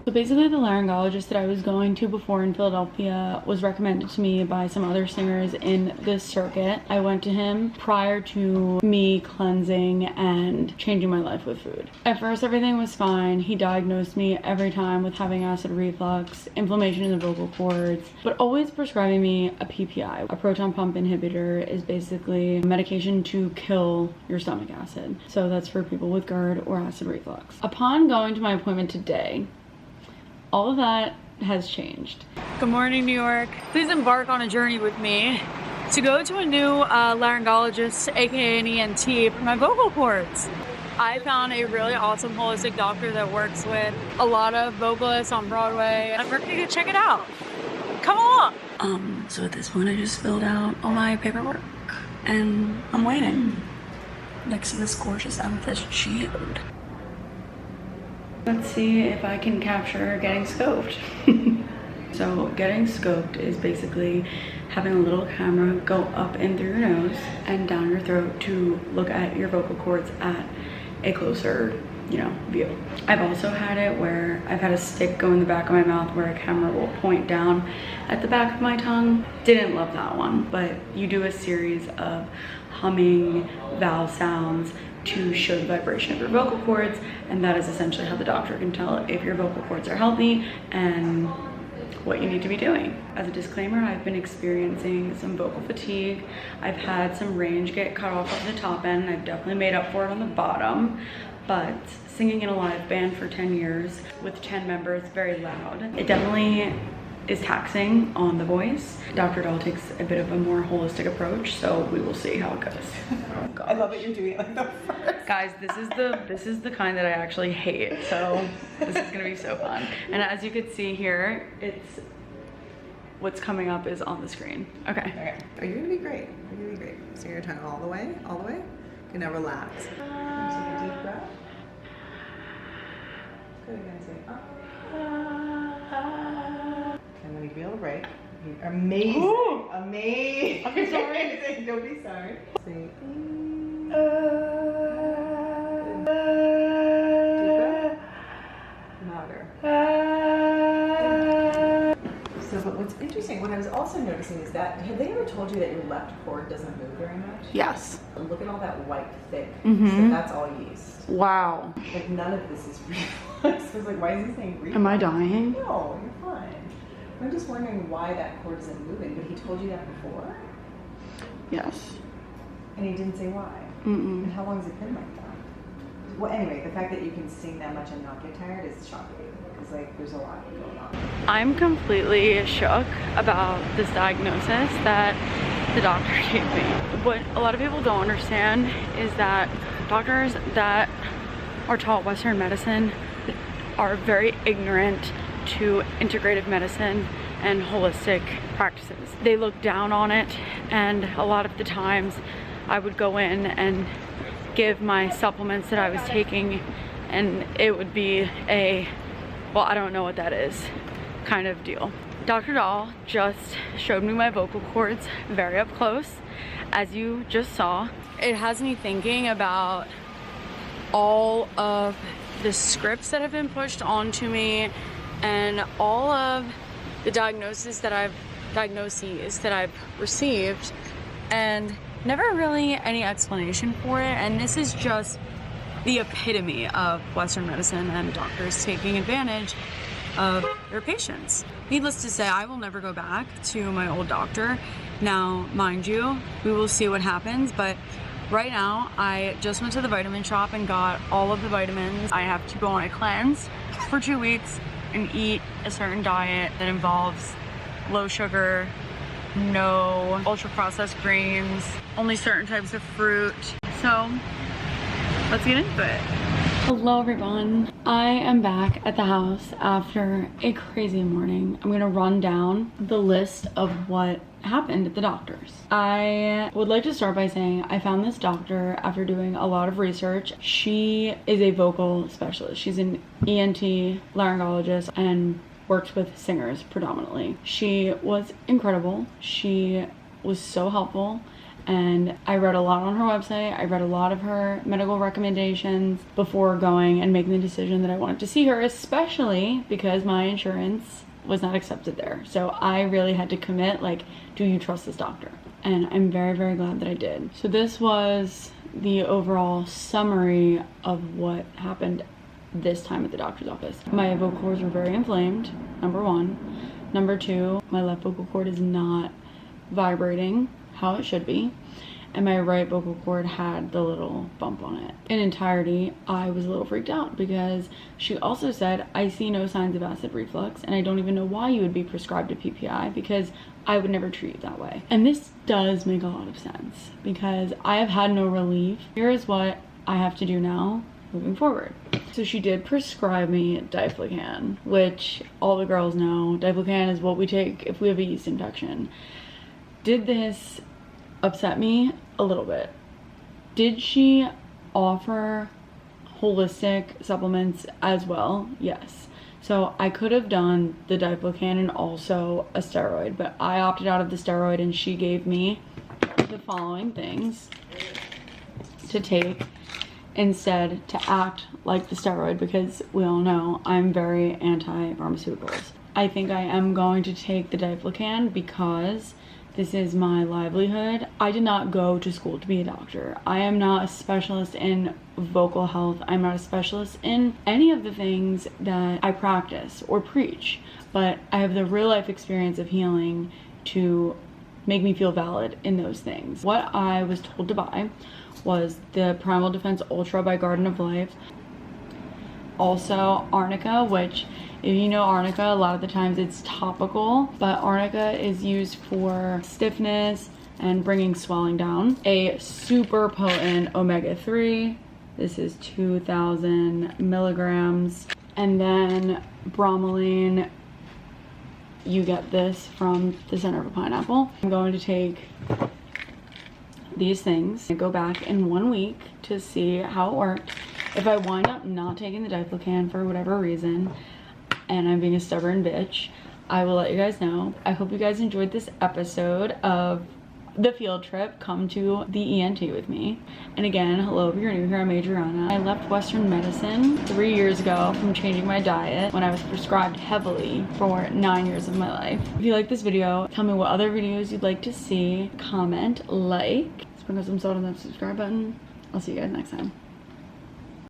So basically the laryngologist that I was going to before in Philadelphia was recommended to me by some other singers in this circuit. I went to him prior to me cleansing and changing my life with food. At first everything was fine. He diagnosed me every time with having acid reflux, inflammation in the vocal cords, but always prescribing me a PPI. A proton pump inhibitor is basically a medication to kill your stomach acid. So that's for people with GERD or acid reflux. Upon going to my appointment today, all of that has changed. Good morning, New York. Please embark on a journey with me to go to a new laryngologist, aka an ENT, for my vocal cords. I found a really awesome holistic doctor that works with a lot of vocalists on Broadway. I'm ready to check it out. Come along. So at this point I just filled out all my paperwork and I'm waiting next to this gorgeous amethyst shield. Let's see if I can capture getting scoped. So getting scoped is basically having a little camera go up in through your nose and down your throat to look at your vocal cords at a closer, view. I've also had it where I've had a stick go in the back of my mouth where a camera will point down at the back of my tongue. Didn't love that one, but you do a series of humming vowel sounds to show the vibration of your vocal cords, and that is essentially how the doctor can tell if your vocal cords are healthy and what you need to be doing. As a disclaimer, I've been experiencing some vocal fatigue. I've had some range get cut off of the top end. I've definitely made up for it on the bottom, but singing in a live band for 10 years with 10 members, very loud. It definitely is taxing on the voice. Dr. Dahl takes a bit of a more holistic approach, so we will see how it goes. Oh, I love that you're doing it like the first. Guys, this is the kind that I actually hate, so this is gonna be so fun. And as you can see here, what's coming up is on the screen. Okay. Oh, you're gonna be great. You're gonna be great. So your tongue all the way, all the way. You can now relax. Take a deep breath. Good. You're gonna say, and when you feel a break, amazing. Ooh. Amazing. I'm sorry. Don't be sorry. Say, louder. So, but what's interesting, what I was also noticing is that, have they ever told you that your left cord doesn't move very much? Yes. Look at all that white, thick. Mm-hmm. So that's all yeast. Wow. Like none of this is reflux. I was like, why is he saying reflux? Am I dying? No, you're fine. I'm just wondering why that cord isn't moving. But he told you that before? Yes. And he didn't say why? Mm-mm. And how long has it been like that? Well, anyway, the fact that you can sing that much and not get tired is shocking. Because, like, there's a lot going on. I'm completely shook about this diagnosis that the doctor gave me. What a lot of people don't understand is that doctors that are taught Western medicine are very ignorant to integrative medicine and holistic practices. They look down on it, and a lot of the times I would go in and give my supplements that I was taking, and it would be a, well, I don't know what that is kind of deal. Dr. Dahl just showed me my vocal cords very up close, as you just saw. It has me thinking about all of the scripts that have been pushed onto me and all of the diagnoses that I've received, and never really any explanation for it. And this is just the epitome of Western medicine and doctors taking advantage of their patients. Needless to say, I will never go back to my old doctor. Now, mind you, we will see what happens, but right now, I just went to the vitamin shop and got all of the vitamins. I have to go on a cleanse for 2 weeks and eat a certain diet that involves low sugar, no ultra processed grains, only certain types of fruit. So let's get into it. Hello everyone. I am back at the house after a crazy morning. I'm gonna run down the list of what happened at the doctor's. I would like to start by saying I found this doctor after doing a lot of research. She is a vocal specialist. She's an ENT laryngologist and works with singers predominantly. She was incredible. She was so helpful, And I read a lot on her website. I read a lot of her medical recommendations before going and making the decision that I wanted to see her, especially because my insurance was not accepted there. So I really had to commit, like, do you trust this doctor? And I'm very, very glad that I did. So this was the overall summary of what happened this time at the doctor's office. My vocal cords were very inflamed, number one. Number two, my left vocal cord is not vibrating how it should be, and my right vocal cord had the little bump on it. In entirety, I was a little freaked out because she also said, I see no signs of acid reflux, and I don't even know why you would be prescribed a PPI because I would never treat you that way. And this does make a lot of sense because I have had no relief. Here is what I have to do now moving forward. So she did prescribe me Diflucan, which all the girls know. Diflucan is what we take if we have a yeast infection. Did this upset me? A little bit. Did she offer holistic supplements as well? Yes. So I could have done the Diflucan and also a steroid, but I opted out of the steroid, and she gave me the following things to take instead to act like the steroid, because we all know I'm very anti-pharmaceuticals. I think I am going to take the Diflucan because this is my livelihood. I did not go to school to be a doctor. I am not a specialist in vocal health. I'm not a specialist in any of the things that I practice or preach, but I have the real life experience of healing to make me feel valid in those things. What I was told to buy was the Primal Defense Ultra by Garden of Life. Also Arnica, which, if you know Arnica, a lot of the times it's topical, but Arnica is used for stiffness and bringing swelling down. A super potent omega-3. This is 2,000 milligrams. And then bromelain. You get this from the center of a pineapple. I'm going to take these things and go back in 1 week to see how it worked. If I wind up not taking the Diflucan for whatever reason, and I'm being a stubborn bitch, I will let you guys know. I hope you guys enjoyed this episode of the field trip. Come to the ENT with me. And again, hello, if you're new here, I'm Adriana. I left Western medicine 3 years ago from changing my diet when I was prescribed heavily for 9 years of my life. If you like this video, tell me what other videos you'd like to see. Comment, like, sprinkle some salt on that subscribe button. I'll see you guys next time.